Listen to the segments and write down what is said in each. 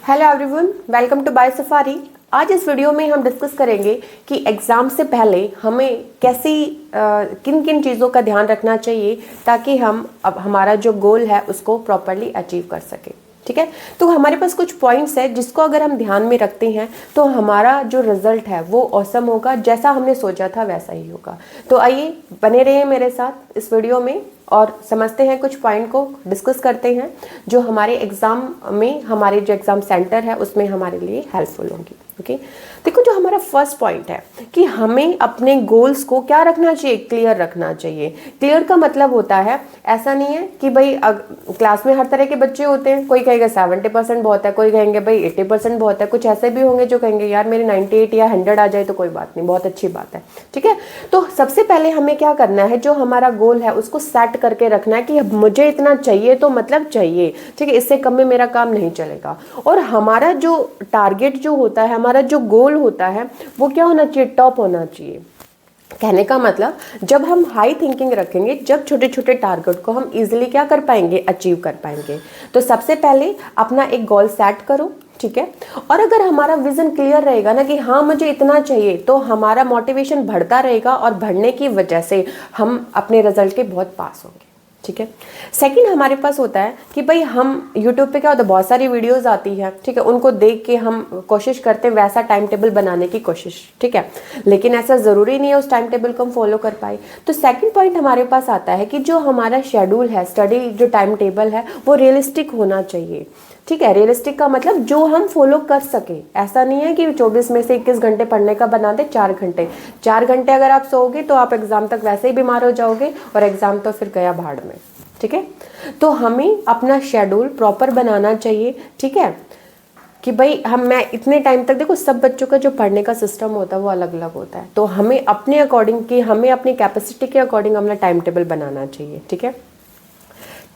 Hello everyone, welcome to bio safari. आज इस video में हम डिस्कस करेंगे कि एग्ज़ाम से पहले हमें कैसी किन किन चीज़ों का ध्यान रखना चाहिए ताकि हम अब हमारा जो गोल है उसको प्रॉपरली अचीव कर सकें। ठीक है, तो हमारे पास कुछ पॉइंट्स है जिसको अगर हम ध्यान में रखते हैं तो हमारा जो रिजल्ट है वो ऑसम होगा, जैसा हमने सोचा था वैसा ही होगा। तो आइए बने रहिए मेरे साथ इस वीडियो में और समझते हैं, कुछ पॉइंट को डिस्कस करते हैं जो हमारे एग्ज़ाम में, हमारे जो एग्ज़ाम सेंटर है उसमें हमारे लिए हेल्पफुल होंगी। ओके, देखो जो हमारा फर्स्ट पॉइंट है कि हमें अपने गोल्स को क्या रखना चाहिए, क्लियर रखना चाहिए। क्लियर का मतलब होता है, ऐसा नहीं है कि भाई क्लास में हर तरह के बच्चे होते हैं, कोई कहेगा 70% बहुत है, कोई कहेंगे भाई 80% बहुत है, कुछ ऐसे भी होंगे जो कहेंगे यार मेरे 98 या 100 आ जाए तो कोई बात नहीं, बहुत अच्छी बात है। ठीक है, तो सबसे पहले हमें क्या करना है, जो हमारा गोल है उसको सेट करके रखना है कि अब मुझे इतना चाहिए तो मतलब चाहिए। ठीक है, इससे कम में मेरा काम नहीं चलेगा। और हमारा जो टारगेट जो होता है, हमारा जो गोल होता है वो क्या होना चाहिए, टॉप होना चाहिए। कहने का मतलब जब हम हाई थिंकिंग रखेंगे, जब छोटे छोटे टारगेट को हम इजीली क्या कर पाएंगे, अचीव कर पाएंगे। तो सबसे पहले अपना एक गोल सेट करो। ठीक है, और अगर हमारा विजन क्लियर रहेगा ना कि हाँ मुझे इतना चाहिए, तो हमारा मोटिवेशन बढ़ता रहेगा और बढ़ने की वजह से हम अपने रिजल्ट के बहुत पास होंगे। ठीक है, सेकंड हमारे पास होता है कि भाई हम यूट्यूब पे क्या होता है, बहुत सारी वीडियोस आती है। ठीक है, उनको देख के हम कोशिश करते हैं वैसा टाइम टेबल बनाने की कोशिश। ठीक है, लेकिन ऐसा ज़रूरी नहीं है उस टाइम टेबल को हम फॉलो कर पाए। तो सेकंड पॉइंट हमारे पास आता है कि जो हमारा शेड्यूल है, स्टडी जो टाइम टेबल है वो रियलिस्टिक होना चाहिए। ठीक है, रियलिस्टिक का मतलब जो हम फॉलो कर सके। ऐसा नहीं है कि 24 में से 21 घंटे पढ़ने का बना दे 4 घंटे। 4 घंटे अगर आप सोओगे तो आप एग्जाम तक वैसे ही बीमार हो जाओगे और एग्जाम तो फिर गया भाड़ में। ठीक है, तो हमें अपना शेड्यूल प्रॉपर बनाना चाहिए। ठीक है, कि भाई मैं इतने टाइम तक, देखो सब बच्चों का जो पढ़ने का सिस्टम होता है वो अलग अलग होता है, तो हमें अपने अकॉर्डिंग की, हमें अपनी कैपेसिटी के अकॉर्डिंग अपना टाइम टेबल बनाना चाहिए। ठीक है,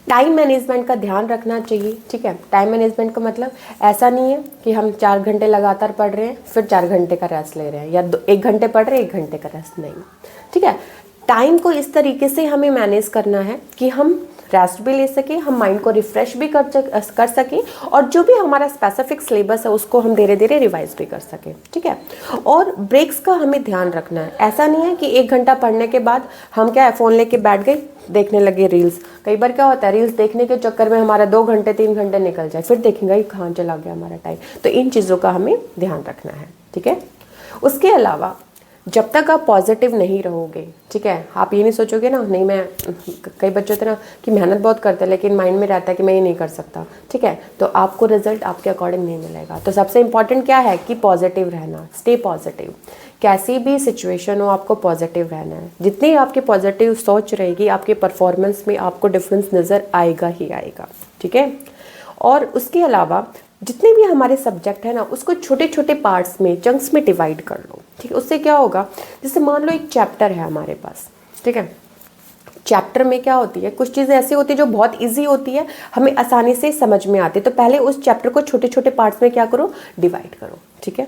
टाइम मैनेजमेंट का ध्यान रखना चाहिए। ठीक है, टाइम मैनेजमेंट का मतलब ऐसा नहीं है कि हम 4 घंटे लगातार पढ़ रहे हैं फिर 4 घंटे का रेस्ट ले रहे हैं, या 1 घंटे पढ़ रहे हैं 1 घंटे का रेस्ट नहीं। ठीक है, टाइम को इस तरीके से हमें मैनेज करना है कि हम रेस्ट भी ले सके, हम माइंड को रिफ्रेश भी कर सके, और जो भी हमारा स्पेसिफिक सिलेबस है उसको हम धीरे धीरे रिवाइज भी कर सके। ठीक है, और ब्रेक्स का हमें ध्यान रखना है। ऐसा नहीं है कि 1 घंटा पढ़ने के बाद हम क्या है, फ़ोन लेके बैठ गए, देखने लगे रील्स। कई बार क्या होता है, रील्स देखने के चक्कर में हमारा 2 घंटे 3 घंटे निकल जाए, फिर देखेंगे कहाँ चला गया हमारा टाइम। तो इन चीज़ों का हमें ध्यान रखना है। ठीक है, उसके अलावा जब तक आप पॉजिटिव नहीं रहोगे, ठीक है, आप ये नहीं सोचोगे ना, नहीं मैं, कई बच्चे होते ना कि मेहनत बहुत करते हैं लेकिन माइंड में रहता है कि मैं ये नहीं कर सकता। ठीक है, तो आपको रिजल्ट आपके अकॉर्डिंग नहीं मिलेगा। तो सबसे इंपॉर्टेंट क्या है कि पॉजिटिव रहना, स्टे पॉजिटिव। कैसी भी सिचुएशन हो आपको पॉजिटिव रहना है। जितनी आपकी पॉजिटिव सोच रहेगी, आपके परफॉर्मेंस में आपको डिफरेंस नज़र आएगा ही आएगा। ठीक है, और उसके अलावा जितने भी हमारे सब्जेक्ट है ना, उसको छोटे छोटे पार्ट्स में, चंक्स में डिवाइड कर लो। ठीक है, उससे क्या होगा, जैसे मान लो एक चैप्टर है हमारे पास। ठीक है, चैप्टर में क्या होती है, कुछ चीज़ें ऐसी होती है जो बहुत इजी होती है, हमें आसानी से समझ में आती है। तो पहले उस चैप्टर को छोटे छोटे पार्ट्स में क्या करो, डिवाइड करो। ठीक है,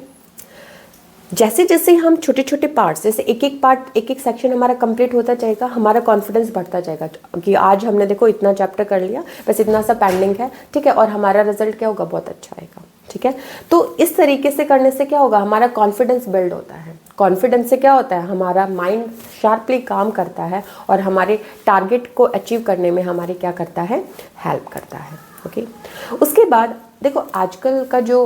जैसे जैसे हम छोटे छोटे पार्ट्स, जैसे एक एक पार्ट, एक एक सेक्शन हमारा कंप्लीट होता जाएगा, हमारा कॉन्फिडेंस बढ़ता जाएगा कि आज हमने देखो इतना चैप्टर कर लिया, बस इतना सा पेंडिंग है। ठीक है, और हमारा रिजल्ट क्या होगा, बहुत अच्छा आएगा। ठीक है, तो इस तरीके से करने से क्या होगा, हमारा कॉन्फिडेंस बिल्ड होता है। कॉन्फिडेंस से क्या होता है, हमारा माइंड शार्पली काम करता है और हमारे टारगेट को अचीव करने में हमारी क्या करता है, हेल्प करता है। ओके, उसके बाद देखो आजकल का जो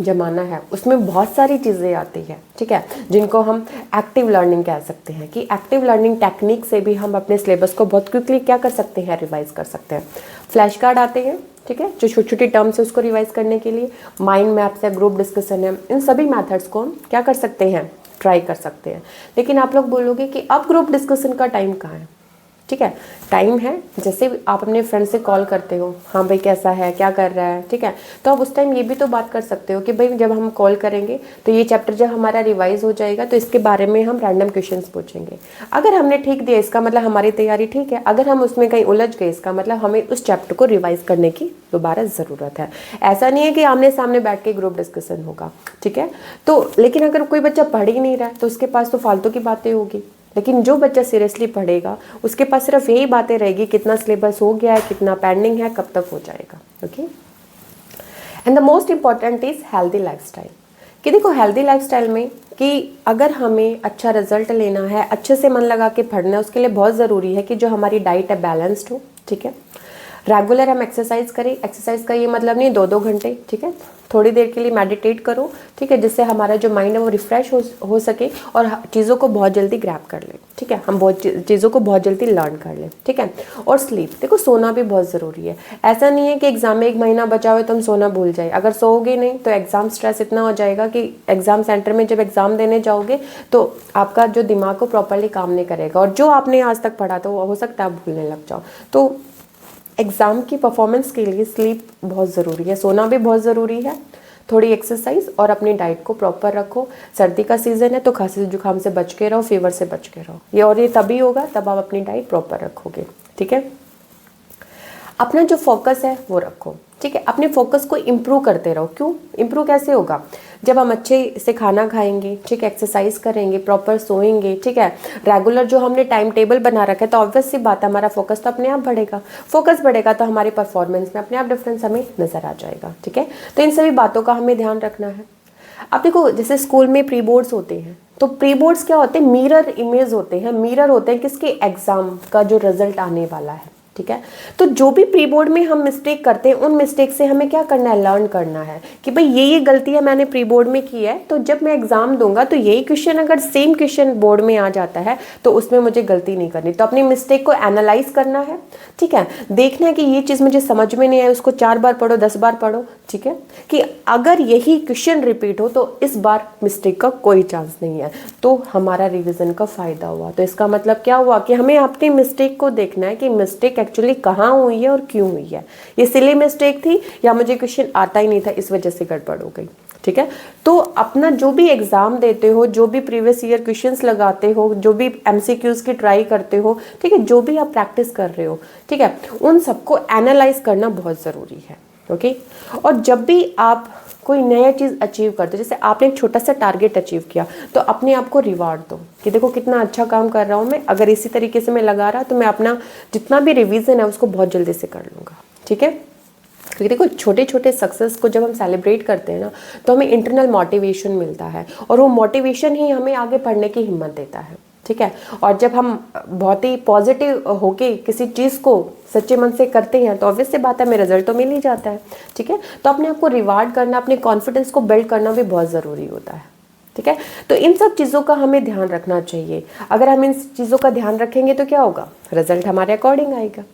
ज़माना है उसमें बहुत सारी चीज़ें आती हैं। ठीक है, जिनको हम एक्टिव लर्निंग कह सकते हैं, कि एक्टिव लर्निंग टेक्निक से भी हम अपने सिलेबस को बहुत क्विकली क्या कर सकते हैं, रिवाइज कर सकते हैं। फ्लैश कार्ड आते हैं, ठीक है, जो छोटी छोटी टर्म्स है उसको रिवाइज करने के लिए, माइंड मैप्स है, ग्रुप डिस्कशन है, इन सभी मेथड्स को हम क्या कर सकते हैं, ट्राई कर सकते हैं। लेकिन आप लोग बोलोगे कि अब ग्रुप डिस्कशन का टाइम कहाँ है। ठीक है, टाइम है, जैसे आप अपने फ्रेंड से कॉल करते हो, हाँ भाई कैसा है, क्या कर रहा है। ठीक है, तो आप उस टाइम ये भी तो बात कर सकते हो कि भाई जब हम कॉल करेंगे तो ये चैप्टर जब हमारा रिवाइज हो जाएगा तो इसके बारे में हम रैंडम क्वेश्चंस पूछेंगे। अगर हमने ठीक दिया इसका मतलब हमारी तैयारी ठीक है, अगर हम उसमें कहीं उलझ गए इसका मतलब हमें उस चैप्टर को रिवाइज करने की दोबारा ज़रूरत है। ऐसा नहीं है कि आमने सामने बैठ के ग्रुप डिस्कशन होगा। ठीक है, तो लेकिन अगर कोई बच्चा पढ़ ही नहीं रहा है तो उसके पास तो फालतू की बातें होगी। लेकिन जो बच्चा सीरियसली पढ़ेगा उसके पास सिर्फ यही बातें रहेगी, कितना सिलेबस हो गया है, कितना पेंडिंग है, कब तक हो जाएगा। Okay, and the most important is healthy lifestyle. कि देखो हेल्दी लाइफस्टाइल में कि अगर हमें अच्छा रिजल्ट लेना है, अच्छे से मन लगा के पढ़ना है, उसके लिए बहुत ज़रूरी है कि जो हमारी डाइट है बैलेंस्ड हो, ठीक है। रेगुलर हम एक्सरसाइज करें। एक्सरसाइज का ये मतलब नहीं 2-2 घंटे, ठीक है। थोड़ी देर के लिए मेडिटेट करो, ठीक है, जिससे हमारा जो माइंड है वो रिफ्रेश हो सके और चीज़ों को बहुत जल्दी ग्रैब कर ले, ठीक है। हम बहुत चीज़ों को बहुत जल्दी लर्न कर लें, ठीक है। और स्लीप, देखो सोना भी बहुत ज़रूरी है। ऐसा नहीं है कि एग्जाम में 1 महीना बचा हुआ है तो हम सोना भूल जाए। अगर सोओगे नहीं तो एग्जाम स्ट्रेस इतना हो जाएगा कि एग्जाम सेंटर में जब एग्जाम देने जाओगे तो आपका जो दिमाग को प्रॉपरली काम नहीं करेगा और जो आपने आज तक पढ़ा तो हो सकता है आप भूलने लग जाओ। तो एग्ज़ाम की परफॉर्मेंस के लिए स्लीप बहुत ज़रूरी है, सोना भी बहुत ज़रूरी है, थोड़ी एक्सरसाइज और अपनी डाइट को प्रॉपर रखो। सर्दी का सीज़न है तो खांसी जुकाम से बच के रहो, फीवर से बच के रहो। ये तभी होगा तब आप अपनी डाइट प्रॉपर रखोगे, ठीक है। अपना जो फोकस है वो रखो, ठीक है। अपने फोकस को इम्प्रूव करते रहो। क्यों इम्प्रूव कैसे होगा? जब हम अच्छे से खाना खाएंगे, ठीक है, एक्सरसाइज करेंगे, प्रॉपर सोएंगे, ठीक है, रेगुलर जो हमने टाइम टेबल बना रखा है, तो ऑब्वियस सी बात है हमारा फोकस तो अपने आप बढ़ेगा। फोकस बढ़ेगा तो हमारी परफॉर्मेंस में अपने आप डिफरेंस हमें नजर आ जाएगा, ठीक है। तो इन सभी बातों का हमें ध्यान रखना है। अब देखो जैसे स्कूल में प्री बोर्ड्स होते हैं, तो प्री बोर्ड्स क्या होते हैं? मिरर इमेज होते हैं। मिरर होते हैं किसके? एग्जाम का जो रिजल्ट आने वाला है, ठीक है। तो जो भी प्री बोर्ड में हम मिस्टेक करते हैं उन मिस्टेक से हमें क्या करना है? लर्न करना है कि भाई ये गलती है मैंने प्री बोर्ड में की है, तो जब मैं एग्जाम दूंगा तो यही क्वेश्चन अगर सेम क्वेश्चन बोर्ड में आ जाता है तो उसमें मुझे गलती नहीं करनी। तो अपनी मिस्टेक को एनालाइज करना है, ठीक है। देखना है कि ये चीज़ मुझे समझ में नहीं आई, उसको 4 बार पढ़ो, 10 बार पढ़ो, ठीक है, कि अगर यही क्वेश्चन रिपीट हो तो इस बार मिस्टेक का कोई चांस नहीं है, तो हमारा रिवीजन का फायदा हुआ। तो इसका मतलब क्या हुआ कि हमें अपनी मिस्टेक को देखना है कि मिस्टेक एक्चुअली कहाँ हुई है और क्यों हुई है। ये सिली मिस्टेक थी या मुझे क्वेश्चन आता ही नहीं था इस वजह से गड़बड़ हो गई, ठीक है। तो अपना जो भी एग्जाम देते हो, जो भी प्रीवियस ईयर क्वेश्चंस लगाते हो, जो भी एमसीक्यूज की ट्राई करते हो, ठीक है, जो भी आप प्रैक्टिस कर रहे हो, ठीक है, उन सबको एनालाइज करना बहुत ज़रूरी है, ओके। और जब भी आप कोई नया चीज़ अचीव करते हो, जैसे आपने एक छोटा सा टारगेट अचीव किया, तो अपने आप को रिवार्ड दो कि देखो कितना अच्छा काम कर रहा हूँ मैं, अगर इसी तरीके से मैं लगा रहा तो मैं अपना जितना भी रिवीजन है उसको बहुत जल्दी से कर लूँगा, ठीक है। क्योंकि देखो छोटे छोटे सक्सेस को जब हम सेलिब्रेट करते हैं ना तो हमें इंटरनल मोटिवेशन मिलता है और वो मोटिवेशन ही हमें आगे पढ़ने की हिम्मत देता है, ठीक है। और जब हम बहुत ही पॉजिटिव होके किसी चीज़ को सच्चे मन से करते हैं तो ऑब्वियस सी बात है हमें रिजल्ट तो मिल ही जाता है, ठीक है। तो अपने आप को रिवार्ड करना, अपने कॉन्फिडेंस को बिल्ड करना भी बहुत ज़रूरी होता है, ठीक है। तो इन सब चीज़ों का हमें ध्यान रखना चाहिए। अगर हम इन चीज़ों का ध्यान रखेंगे तो क्या होगा? रिजल्ट हमारे अकॉर्डिंग आएगा।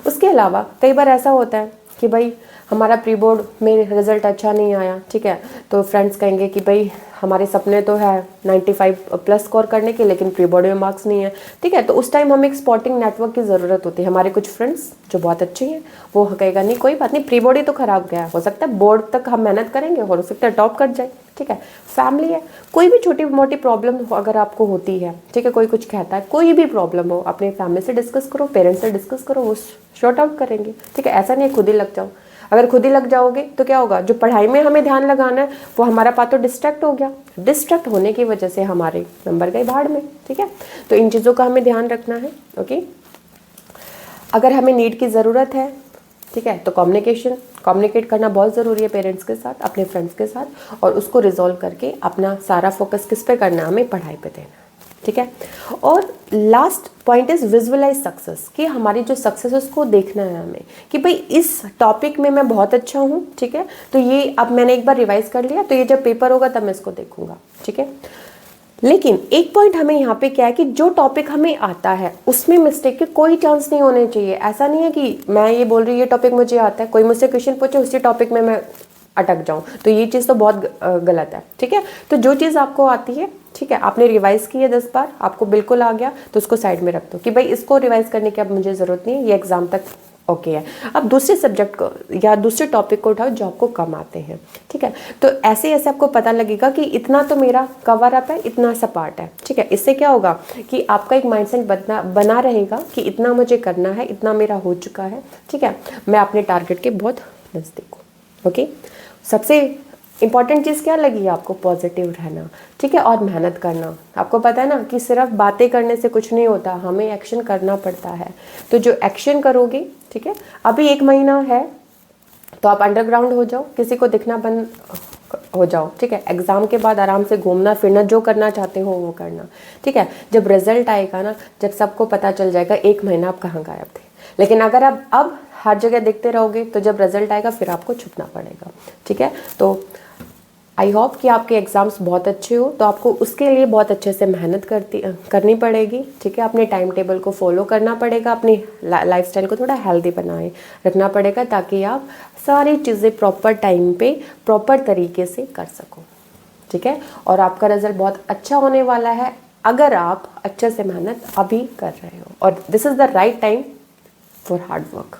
उसके अलावा कई बार ऐसा होता है कि भाई हमारा प्री बोर्ड में रिजल्ट अच्छा नहीं आया, ठीक है, तो फ्रेंड्स कहेंगे कि भाई हमारे सपने तो है 95+ स्कोर करने के, लेकिन प्री बोर्ड में मार्क्स नहीं है, ठीक है। तो उस टाइम हमें एक स्पॉटिंग नेटवर्क की ज़रूरत होती है। हमारे कुछ फ्रेंड्स जो बहुत अच्छे हैं वो कहेगा नहीं कोई बात नहीं, प्री बोर्ड ही तो खराब गया, हो सकता है बोर्ड तक हम मेहनत करेंगे और हो सकता है टॉप कर जाए, ठीक है। फैमिली है, कोई भी छोटी मोटी प्रॉब्लम अगर आपको होती है, ठीक है, कोई कुछ कहता है, कोई भी प्रॉब्लम हो अपने फैमिली से डिस्कस करो, पेरेंट्स से डिस्कस करो, वो शॉर्ट आउट करेंगे, ठीक है। ऐसा नहीं खुद ही लग जाओ। अगर खुद ही लग जाओगे तो क्या होगा? जो पढ़ाई में हमें ध्यान लगाना है वो हमारा पाथ तो डिस्ट्रैक्ट हो गया, डिस्ट्रैक्ट होने की वजह से हमारे नंबर गए भाड़ में, ठीक है। तो इन चीज़ों का हमें ध्यान रखना है, ओके। अगर हमें नीड की ज़रूरत है, ठीक है, तो कम्युनिकेट करना बहुत ज़रूरी है पेरेंट्स के साथ, अपने फ्रेंड्स के साथ, और उसको रिजॉल्व करके अपना सारा फोकस किस पे करना है? हमें पढ़ाई पे देना, ठीक है। और last point is visualise success, कि हमारी जो सक्सेस है उसको देखना है हमें कि भाई इस टॉपिक में मैं बहुत अच्छा हूँ, ठीक है, तो ये अब मैंने एक बार रिवाइज कर लिया तो ये जब पेपर होगा तब मैं इसको देखूंगा, ठीक है। लेकिन एक पॉइंट हमें यहाँ पे क्या है कि जो टॉपिक हमें आता है उसमें मिस्टेक के कोई चांस नहीं होने चाहिए। ऐसा नहीं है कि मैं ये बोल रही हूँ ये टॉपिक मुझे आता है, कोई मुझसे क्वेश्चन पूछे उसी टॉपिक में मैं अटक जाऊँ, तो ये चीज़ तो बहुत गलत है, ठीक है। तो जो चीज़ आपको आती है, ठीक है, आपने रिवाइज की है 10 बार, आपको बिल्कुल आ गया, तो उसको साइड में रख दो कि भाई इसको रिवाइज करने की अब मुझे ज़रूरत नहीं है, ये एग्जाम तक ओके है। अब दूसरे सब्जेक्ट को या दूसरे टॉपिक को उठाओ जो आपको कम आते हैं, ठीक है। तो ऐसे ऐसे आपको पता लगेगा कि इतना तो मेरा कवर अप है, इतना सा पार्ट है, ठीक है। इससे क्या होगा कि आपका एक माइंडसेट बना रहेगा कि इतना मुझे करना है, इतना मेरा हो चुका है, ठीक है, मैं अपने टारगेट के बहुत नज़दीक हूँ, ओके। सबसे इंपॉर्टेंट चीज़ क्या लगी आपको? पॉजिटिव रहना, ठीक है, और मेहनत करना। आपको पता है ना कि सिर्फ बातें करने से कुछ नहीं होता, हमें एक्शन करना पड़ता है। तो जो एक्शन करोगे, ठीक है, अभी 1 महीना है तो आप अंडरग्राउंड हो जाओ, किसी को दिखना बंद हो जाओ, ठीक है। एग्ज़ाम के बाद आराम से घूमना फिरना, जो करना चाहते हो वो करना, ठीक है। जब रिजल्ट आएगा ना, जब सबको पता चल जाएगा 1 महीना आप कहाँ गायब थे। लेकिन अगर आप अब हर जगह देखते रहोगे तो जब रिजल्ट आएगा फिर आपको छुपना पड़ेगा, ठीक है। तो आई होप कि आपके एग्ज़ाम्स बहुत अच्छे हो, तो आपको उसके लिए बहुत अच्छे से मेहनत करनी पड़ेगी, ठीक है। अपने टाइम टेबल को फॉलो करना पड़ेगा, अपनी लाइफस्टाइल को थोड़ा हेल्दी बनाए रखना पड़ेगा, ताकि आप सारी चीज़ें प्रॉपर टाइम पे प्रॉपर तरीके से कर सको, ठीक है। और आपका रिजल्ट बहुत अच्छा होने वाला है अगर आप अच्छे से मेहनत अभी कर रहे हो, और this is the right time for hard work.